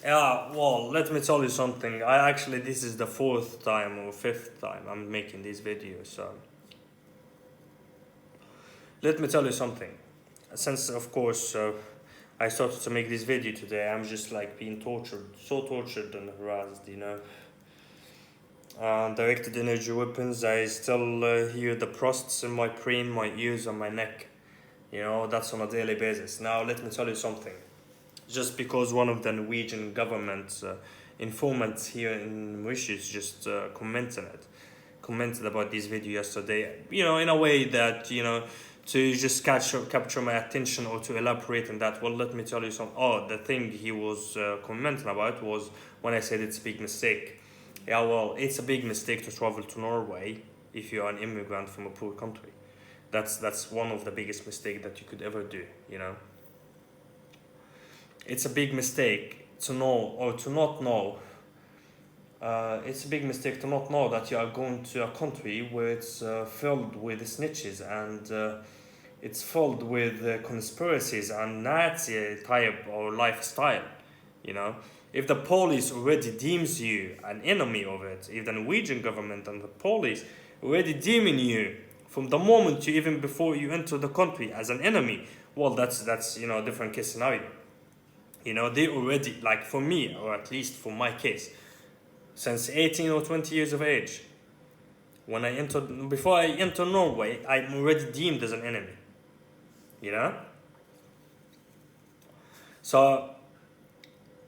Yeah, well, let me tell you something. This is the fourth time or fifth time I'm making these videos. So let me tell you something. Since, of course, I started to make this video today, I'm just like being tortured, so tortured and harassed. Directed energy weapons, I still hear the prosts in my brain, my ears, and my neck. That's on a daily basis. Now, let me tell you something. Just because one of the Norwegian government informants here in Mauritius just commented about this video yesterday, in a way that, to just capture my attention or to elaborate on that. Well, let me tell you something. Oh, the thing he was commenting about was when I said it's a big mistake. Yeah, well, it's a big mistake to travel to Norway if you are an immigrant from a poor country. That's one of the biggest mistakes that you could ever do. It's a big mistake to know or to not know. It's a big mistake to not know that you are going to a country where it's filled with snitches and it's filled with conspiracies and Nazi type or lifestyle. If the police already deems you an enemy of it, if the Norwegian government and the police already deeming you from the moment you even before you enter the country as an enemy, well, that's a different case scenario. They already, like for me, or at least for my case, since 18 or 20 years of age, before I enter Norway, I'm already deemed as an enemy. So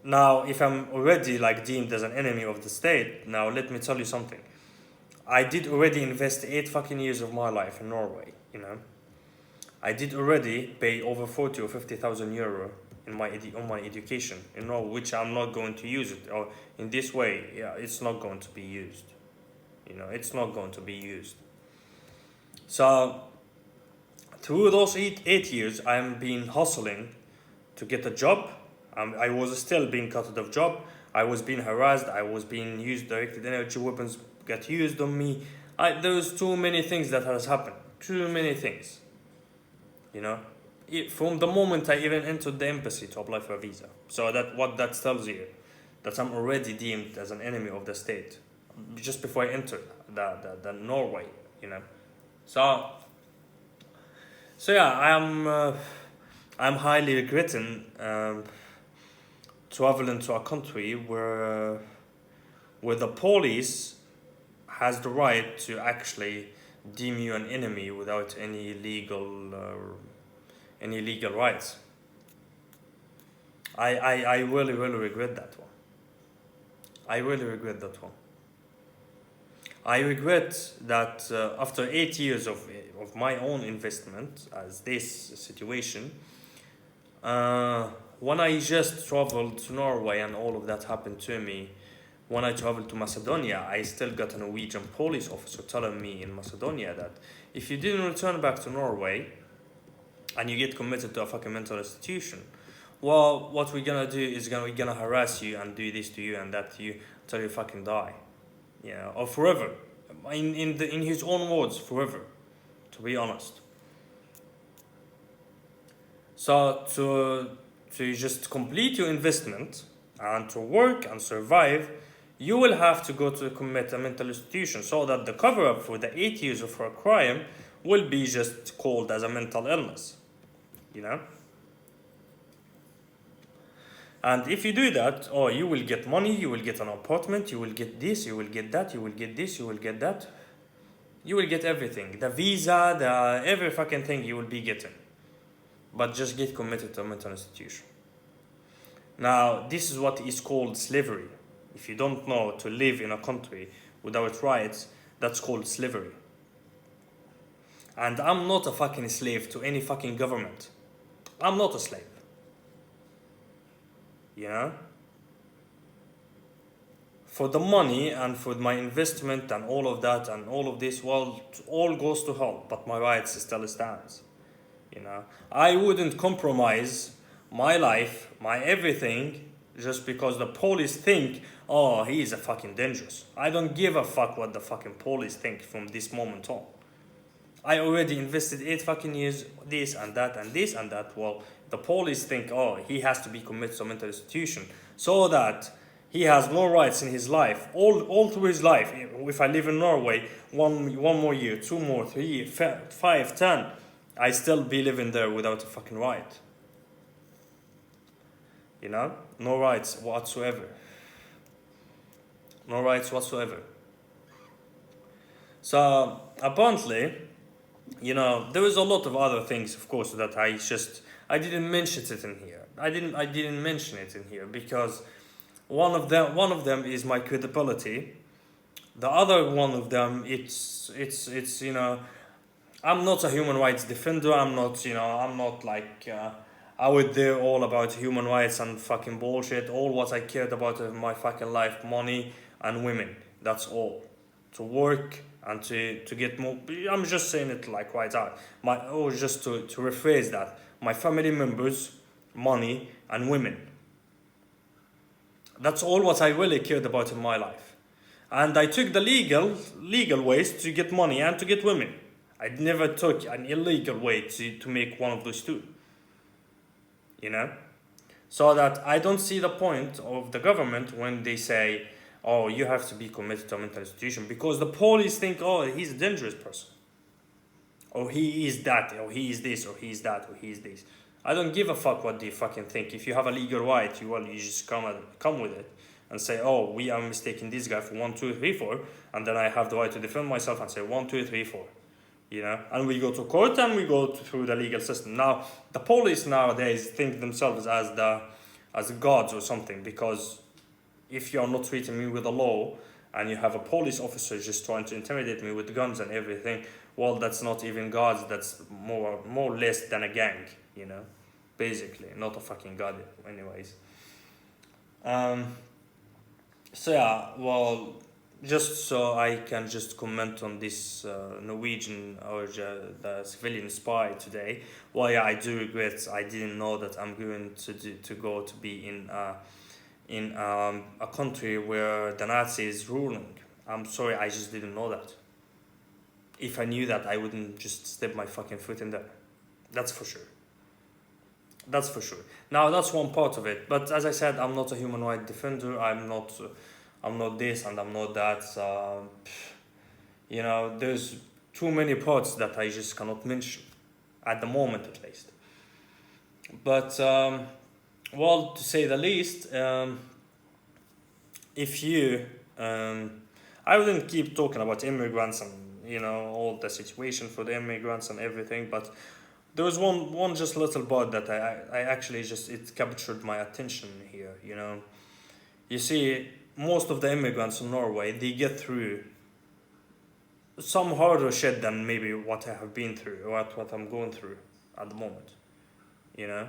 now, if I'm already like deemed as an enemy of the state, now let me tell you something. I did already invest 8 fucking years of my life in Norway. I did already pay over 40 or 50,000 euro on my education, which I'm not going to use it, or in this way, yeah, it's not going to be used. It's not going to be used. So through those 8 years, I'm been hustling to get a job. I was still being cut out of job. I was being harassed. I was being used. Directed energy weapons get used on me. There's too many things that has happened. Too many things. From the moment I even entered the embassy to apply for a visa. So that tells you that I'm already deemed as an enemy of the state just before I entered the Norway. So yeah, I'm highly regretting traveling to a country where the police has the right to actually deem you an enemy without any legal rights. I really regret that one. I really regret that one. I regret that after 8 years of my own investment as this situation, when I just traveled to Norway and all of that happened to me, when I traveled to Macedonia, I still got a Norwegian police officer telling me in Macedonia that if you didn't return back to Norway and you get committed to a fucking mental institution, well, what we're gonna do is we're gonna harass you and do this to you and that to you until you fucking die. Or forever. In his own words, forever, to be honest. So to just complete your investment and to work and survive, you will have to go to commit a mental institution so that the cover-up for the 8 years of her crime will be just called as a mental illness. And if you do that, you will get money, you will get an apartment, you will get this, you will get that, you will get this, you will get that. You will get everything. The visa, every fucking thing you will be getting. But just get committed to a mental institution. Now, this is what is called slavery. If you don't know, to live in a country without rights, that's called slavery. And I'm not a fucking slave to any fucking government. I'm not a slave. For the money and for my investment and all of that and all of this, well, it all goes to hell, but my rights still stands. I wouldn't compromise my life, my everything, just because the police think, he is a fucking dangerous. I don't give a fuck what the fucking police think from this moment on. I already invested 8 fucking years, this and that and this and that. Well, the police think, he has to be committed to a mental institution. so that he has more rights in his life, all through his life. If I live in Norway, one more year, 2 more, 3, 5, 10, I still be living there without a fucking right. You know, no rights whatsoever. No rights whatsoever. So apparently, you know, there is a lot of other things, of course, that I didn't mention it in here. I didn't mention it in here because one of them is my credibility. The other one of them, it's you know, I'm not a human rights defender. I'm not like out there all about human rights and fucking bullshit. All what I cared about in my fucking life, money and women. That's all. To work and to get more. I'm just saying it like right out. Just to rephrase that. My family members, money and women. That's all what I really cared about in my life. And I took the legal ways to get money and to get women. I never took an illegal way to make one of those two. You know? So that I don't see the point of the government when they say, oh, you have to be committed to a mental institution, because the police think, oh, he's a dangerous person. Or he is that, or he is this, or he is that, or he is this. I don't give a fuck what they fucking think. If you have a legal right, you just come with it and say, oh, we are mistaking this guy for 1, 2, 3, 4, and then I have the right to defend myself and say 1, 2, 3, 4. You know, and we go to court and we go through the legal system. Now, the police nowadays think themselves as gods or something, because if you're not treating me with the law and you have a police officer just trying to intimidate me with guns and everything, well, that's not even gods. That's more or less than a gang, you know, basically, not a fucking god, anyways. So yeah, well, just so I can just comment on this Norwegian or the civilian spy today. Well, yeah, I do regret. I didn't know that I'm going to go to be in a country where the Nazis is ruling. I'm sorry, I just didn't know that. If I knew that, I wouldn't just step my fucking foot in there. That's for sure. That's for sure. Now, that's one part of it. But as I said, I'm not a human rights defender. I'm not this and I'm not that. You know, there's too many parts that I just cannot mention. At the moment, at least. But, well, to say the least, if you... I wouldn't keep talking about immigrants and, you know, all the situation for the immigrants and everything, but there was one just little part that I actually just, it captured my attention here, you know. You see, most of the immigrants in Norway, they get through some harder shit than maybe what I have been through or what I'm going through at the moment, you know.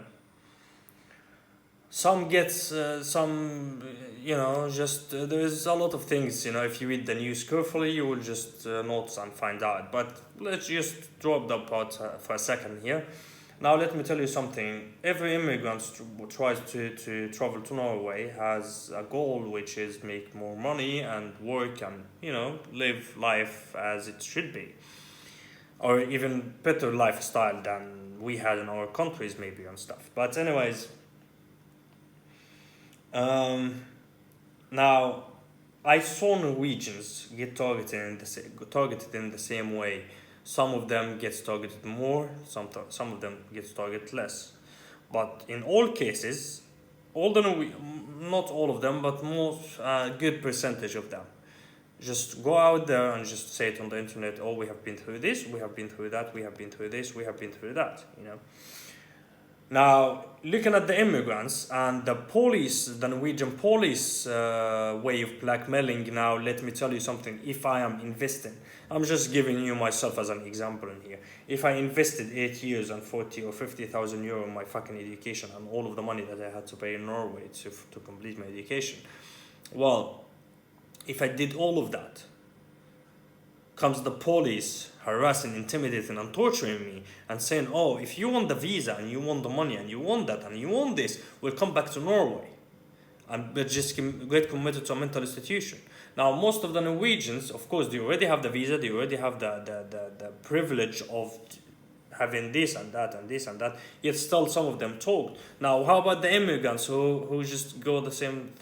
Some gets you know, just there's a lot of things, you know, if you read the news carefully you will just notice and find out. But let's just drop that part for a second here. Now let me tell you something. Every immigrant tries to travel to Norway has a goal, which is make more money and work and, you know, live life as it should be, or even better lifestyle than we had in our countries maybe and stuff. But anyways, now, I saw Norwegians get targeted in the same way. Some of them gets targeted more, some of them gets targeted less. But in all cases, not all of them, but most good percentage of them, just go out there and just say it on the internet. Oh, we have been through this, we have been through that, we have been through this, we have been through that. You know. Now, looking at the immigrants and the Norwegian police way of blackmailing, now let me tell you something. If I am investing, I'm just giving you myself as an example in here. If I invested 8 years and 40 or 50,000 euro in my fucking education and all of the money that I had to pay in Norway to complete my education, well, if I did all of that, comes the police harassing, intimidating and torturing me and saying, oh, if you want the visa and you want the money and you want that and you want this, we'll come back to Norway and just get committed to a mental institution. Now, most of the Norwegians, of course, they already have the visa, they already have the privilege of having this and that and this and that. Yet still some of them talk. Now, how about the immigrants who just go the same,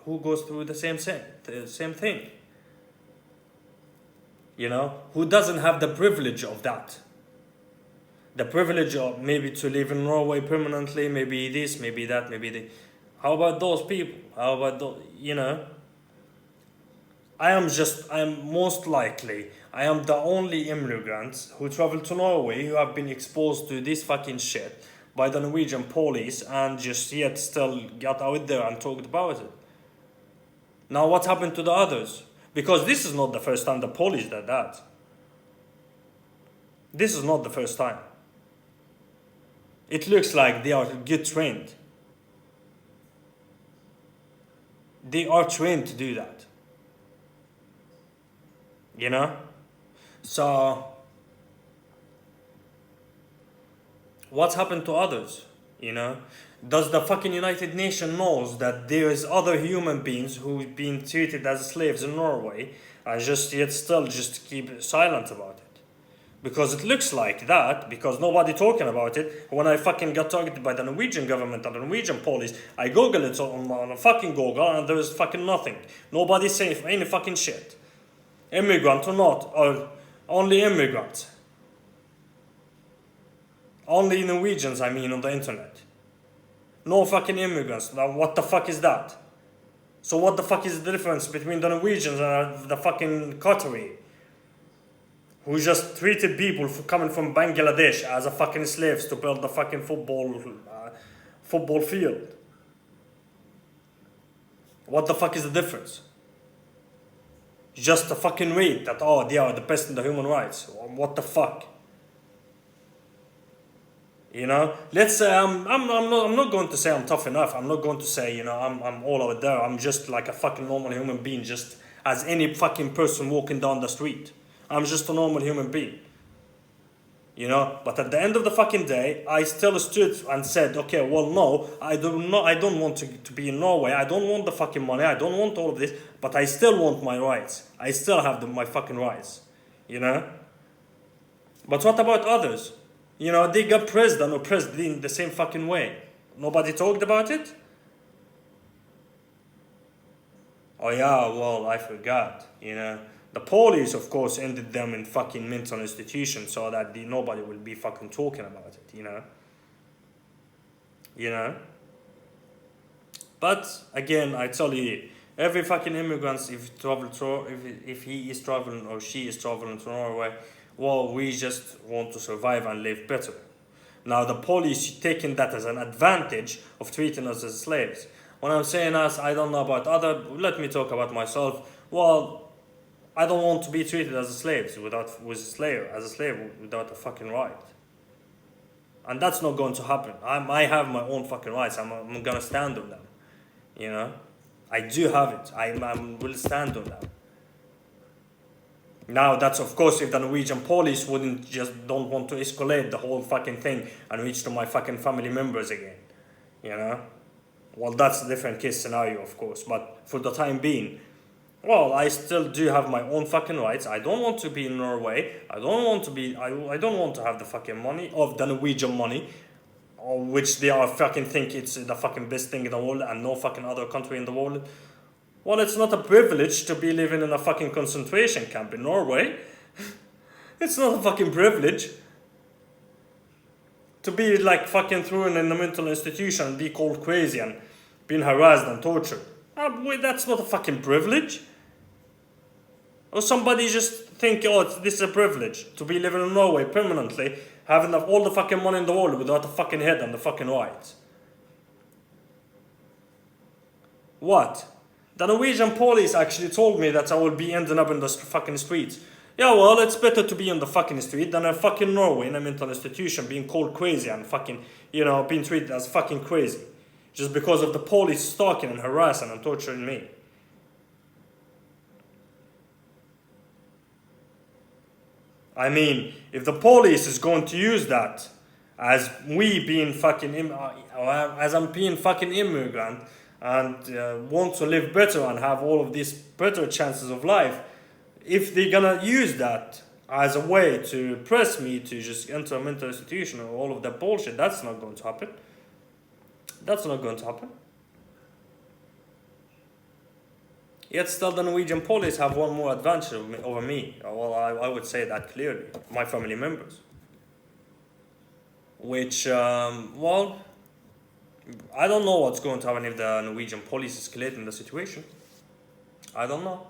who goes through the same thing? You know, who doesn't have the privilege of that? The privilege of maybe to live in Norway permanently, maybe this, maybe that, maybe the. How about those people? How about those, you know? I am most likely, I am the only immigrant who traveled to Norway who have been exposed to this fucking shit by the Norwegian police and just yet still got out there and talked about it. Now what happened to the others? Because this is not the first time the police did that. This is not the first time. It looks like they are good trained. They are trained to do that. You know? So, what's happened to others? You know? Does the fucking United Nations knows that there is other human beings who've been treated as slaves in Norway and just yet still just keep silent about it? Because it looks like that, because nobody talking about it. When I fucking got targeted by the Norwegian government and the Norwegian police, I googled it on a fucking Google and there is fucking nothing. Nobody saying any fucking shit. Immigrant or not, or only immigrants. Only Norwegians, I mean, on the internet. No fucking immigrants. Now what the fuck is that? So what the fuck is the difference between the Norwegians and the fucking Qatari? Who just treated people coming from Bangladesh as a fucking slaves to build the fucking football field. What the fuck is the difference? Just a fucking rate that, oh, they are the best in the human rights. What the fuck? You know, let's say I'm not going to say I'm tough enough. I'm not going to say, you know, I'm all over there. I'm just like a fucking normal human being, just as any fucking person walking down the street. I'm just a normal human being. You know, but at the end of the fucking day, I still stood and said, okay, well, no, I don't want to be in Norway. I don't want the fucking money. I don't want all of this, but I still want my rights. I still have my fucking rights, you know. But what about others? You know, they got pressed and oppressed in the same fucking way. Nobody talked about it? Oh yeah, well, I forgot, you know. The police, of course, ended them in fucking mental institutions so that nobody will be fucking talking about it, you know? You know? But, again, I tell you, every fucking immigrant, if he is traveling or she is traveling to Norway, well, we just want to survive and live better. Now, the police taking that as an advantage of treating us as slaves. When I'm saying us, I don't know about other, let me talk about myself. Well, I don't want to be treated as a slave without a fucking right. And that's not going to happen. I have my own fucking rights. I'm gonna stand on them. You know? I do have it. I will stand on them. Now that's of course if the Norwegian police don't want to escalate the whole fucking thing and reach to my fucking family members again. You know? Well, that's a different case scenario, of course. But for the time being, well, I still do have my own fucking rights. I don't want to be in Norway. I don't want to have the fucking money of the Norwegian money, which they are fucking think it's the fucking best thing in the world and no fucking other country in the world. Well, it's not a privilege to be living in a fucking concentration camp in Norway. It's not a fucking privilege to be like fucking thrown in a mental institution and be called crazy and being harassed and tortured. That's not a fucking privilege. Or somebody just think, oh, this is a privilege to be living in Norway permanently, having all the fucking money in the world without a fucking head and the fucking rights. What? The Norwegian police actually told me that I will be ending up in the fucking streets. Yeah, well, it's better to be on the fucking street than a fucking Norway in a mental institution being called crazy and fucking, you know, being treated as fucking crazy. Just because of the police stalking and harassing and torturing me. I mean, if the police is going to use that as me being fucking, as I'm being fucking immigrant and want to live better and have all of these better chances of life, if they're gonna use that as a way to press me to just enter a mental institution or all of that bullshit. That's not going to happen. That's not going to happen. Yet still the Norwegian police have one more advantage over me. Well, I would say that clearly. My family members. Which, well, I don't know what's going to happen if the Norwegian police escalate in the situation. I don't know.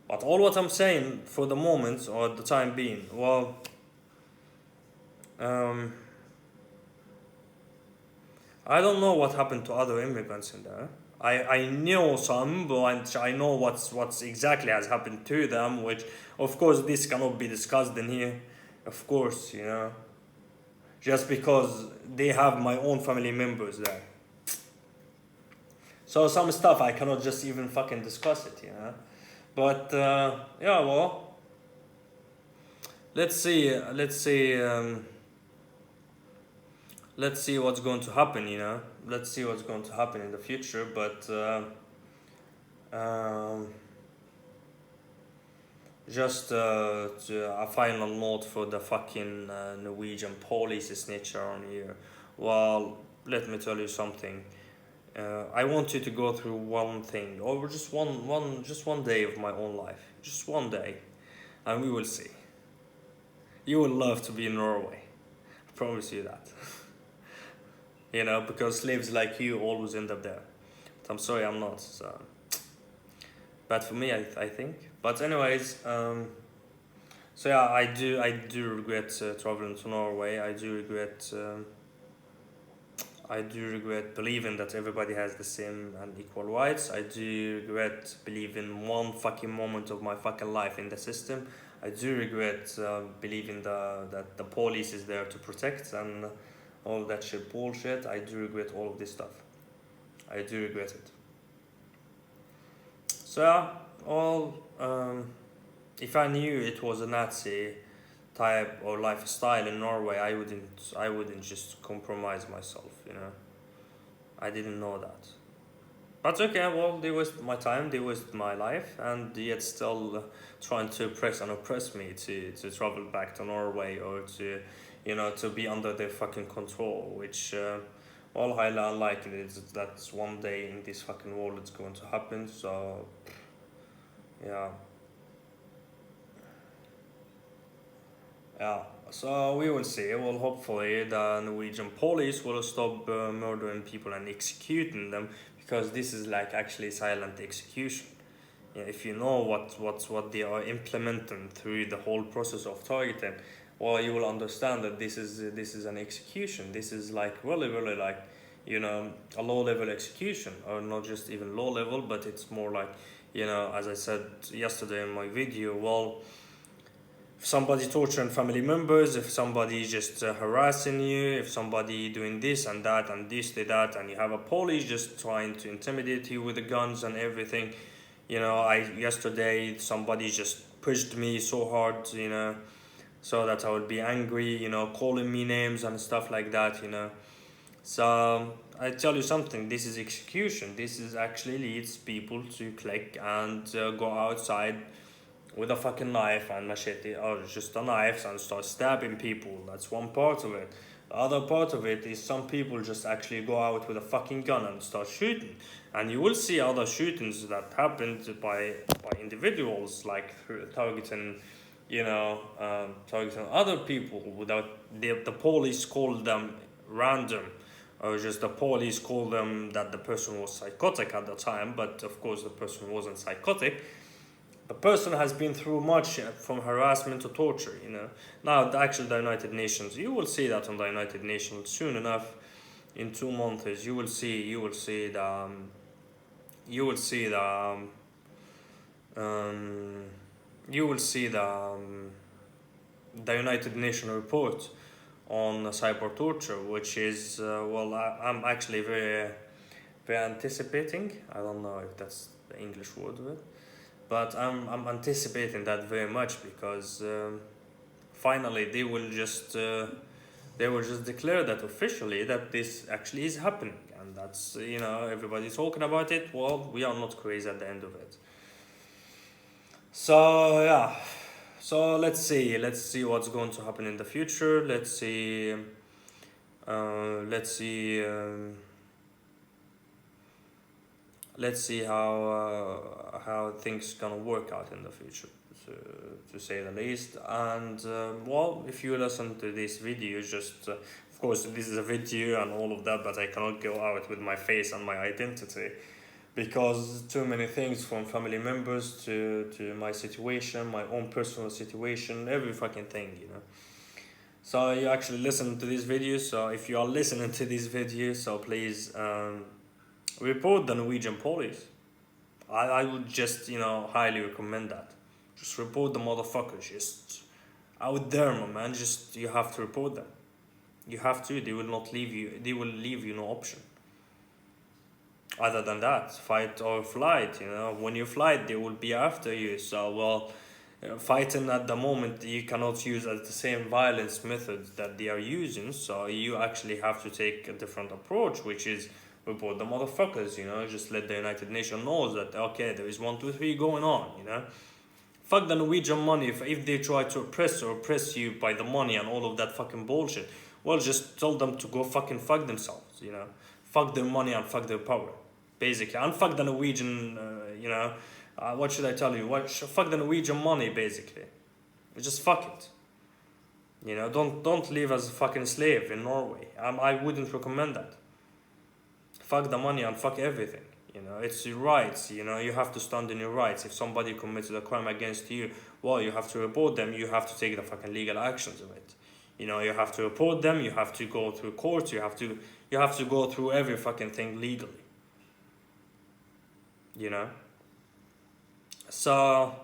But all what I'm saying for the moment, or the time being, well, I don't know what happened to other immigrants in there. I know some, but I know what's exactly has happened to them, which, of course, this cannot be discussed in here. Of course, you know. Just because they have my own family members there. So some stuff I cannot just even fucking discuss it, you know. But, yeah, well, let's see what's going to happen, you know. Let's see what's going to happen in the future, but just a final note for the fucking Norwegian police snitcher on here. Well, let me tell you something. I want you to go through one thing, or just one day of my own life, just one day, and we will see. You will love to be in Norway. I promise you that. You know, because slaves like you always end up there. But I'm sorry, I'm not. So bad for me, I think. But anyways, so yeah, I do regret traveling to Norway. I do regret believing that everybody has the same and equal rights. I do regret believing one fucking moment of my fucking life in the system. I do regret believing that the police is there to protect and all that shit bullshit. I do regret all of this stuff. I do regret it. So yeah, if I knew it was a Nazi type or lifestyle in Norway, I wouldn't just compromise myself, you know. I didn't know that. But okay, well, they wasted my time, they wasted my life, and yet still trying to oppress me to travel back to Norway or to, you know, to be under their fucking control, which, well, highly unlikely that's one day in this fucking world it's going to happen, so, yeah. Yeah, so we will see. Well, hopefully the Norwegian police will stop murdering people and executing them, because this is like actually silent execution. Yeah, if you know what they are implementing through the whole process of targeting, well, you will understand that this is an execution. This is like really like, you know, a low level execution, or not just even low level, but it's more like, you know, as I said yesterday in my video, well, if somebody torturing family members, if somebody just harassing you, if somebody doing this and that and this, that, and you have a police just trying to intimidate you with the guns and everything, you know, yesterday somebody just pushed me so hard, you know, so that I would be angry, you know, calling me names and stuff like that, you know. So I tell you something, this is execution. This is actually leads people to click and go outside with a fucking knife and machete, or just a knife, and start stabbing people. That's one part of it. The other part of it is some people just actually go out with a fucking gun and start shooting. And you will see other shootings that happened by individuals, like targeting, you know, targeting other people without the police called them random, or just the police called them that the person was psychotic at the time, but of course the person wasn't psychotic. The person has been through much, from harassment to torture, you know. Now, the United Nations, you will see that on the United Nations soon enough. In 2 months, you will see the United Nations report on cyber torture, which is well, I'm actually very anticipating. I don't know if that's the English word of it. But I'm anticipating that very much, because finally they will just declare that officially, that this actually is happening, and that's, you know, everybody's talking about it. Well, we are not crazy at the end of it. So yeah, So let's see what's going to happen in the future. Let's see. Let's see how things gonna work out in the future, to say the least. And well, if you listen to this video, just of course this is a video and all of that, but I cannot go out with my face and my identity because too many things, from family members to my situation, my own personal situation, every fucking thing, you know. So you actually listen to this video. So if you are listening to this video, so please report the Norwegian police. I would just, highly recommend that. Just report the motherfuckers. Just out there, my man. Just, you have to report them. You have to. They will not leave you. They will leave you no option. Other than that, fight or flight. When you flight, they will be after you. So, well, fighting at the moment, you cannot use the same violence methods that they are using. So you actually have to take a different approach, which is report the motherfuckers. Just let the United Nations know that, okay, there is 1, 2, 3 going on. Fuck the Norwegian money. If they try to oppress you by the money and all of that fucking bullshit, well, just tell them to go fucking fuck themselves. Fuck their money and fuck their power, basically, and fuck the Norwegian. What should I tell you? Fuck the Norwegian money, basically. Just fuck it. Don't live as a fucking slave in Norway. I wouldn't recommend that. Fuck the money and fuck everything. It's your rights. You have to stand in your rights. If somebody committed a crime against you, well, you have to report them. You have to take the fucking legal actions of it. You have to report them. You have to go through courts. You have to go through every fucking thing legally. So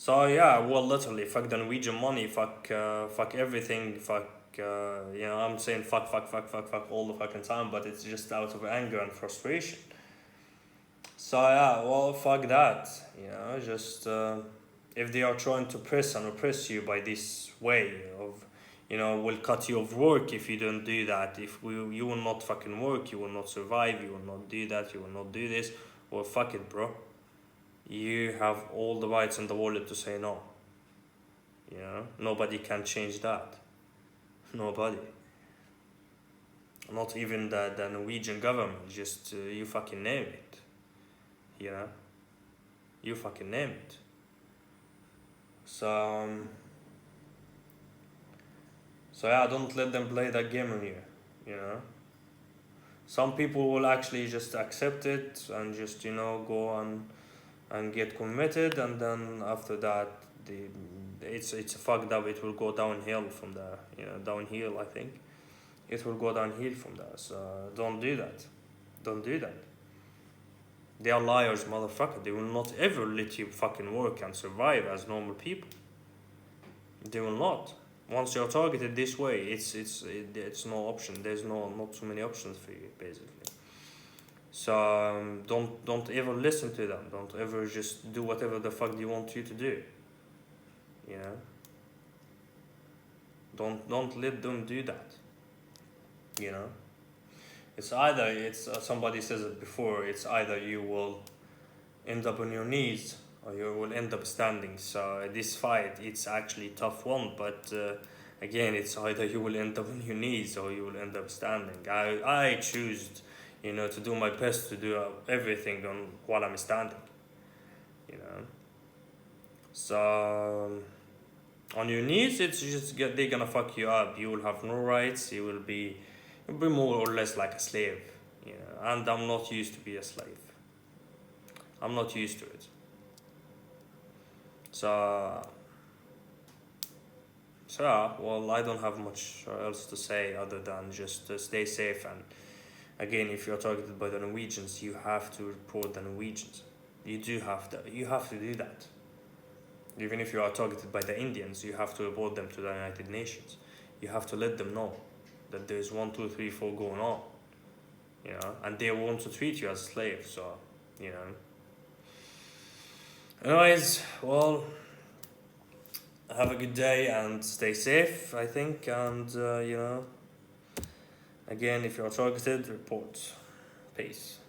yeah, well, literally, fuck the Norwegian money, fuck everything, I'm saying fuck all the fucking time, but it's just out of anger and frustration. So yeah, well, fuck that, just if they are trying to press and oppress you by this way of, we'll cut you off work if you don't do that, you will not fucking work, you will not survive, you will not do that, you will not do this, well, fuck it, bro. You have all the rights in the world to say no. Nobody can change that. Nobody. Not even the Norwegian government. Just you fucking name it. You fucking name it. So yeah, don't let them play that game on you. Some people will actually just accept it and just go and get committed, and then after that it's fucked up. It will go downhill from there. Downhill, I think it will go downhill from there. So don't do that. They are liars, motherfucker. They will not ever let you fucking work and survive as normal people. They will not. Once you're targeted this way, it's no option. There's not so many options for you, basically. So don't ever listen to them. Don't ever just do whatever the fuck they want you to do. Don't let them do that. It's somebody says it before. It's either you will end up on your knees or you will end up standing. So this fight, it's actually a tough one, but again, it's either you will end up on your knees or you will end up standing. I choose to do my best to do everything while I'm standing. So on your knees, it's just they're gonna fuck you up. You will have no rights. You'll be more or less like a slave. And I'm not used to be a slave. I'm not used to it. So well, I don't have much else to say other than just stay safe. And again, if you're targeted by the Norwegians, you have to report the Norwegians. You have to do that. Even if you are targeted by the Indians, you have to report them to the United Nations. You have to let them know that there's 1, 2, 3, 4 going on. And they want to treat you as a slave. So, Anyways, well, have a good day and stay safe, I think. And, again, if you're targeted, report. Peace.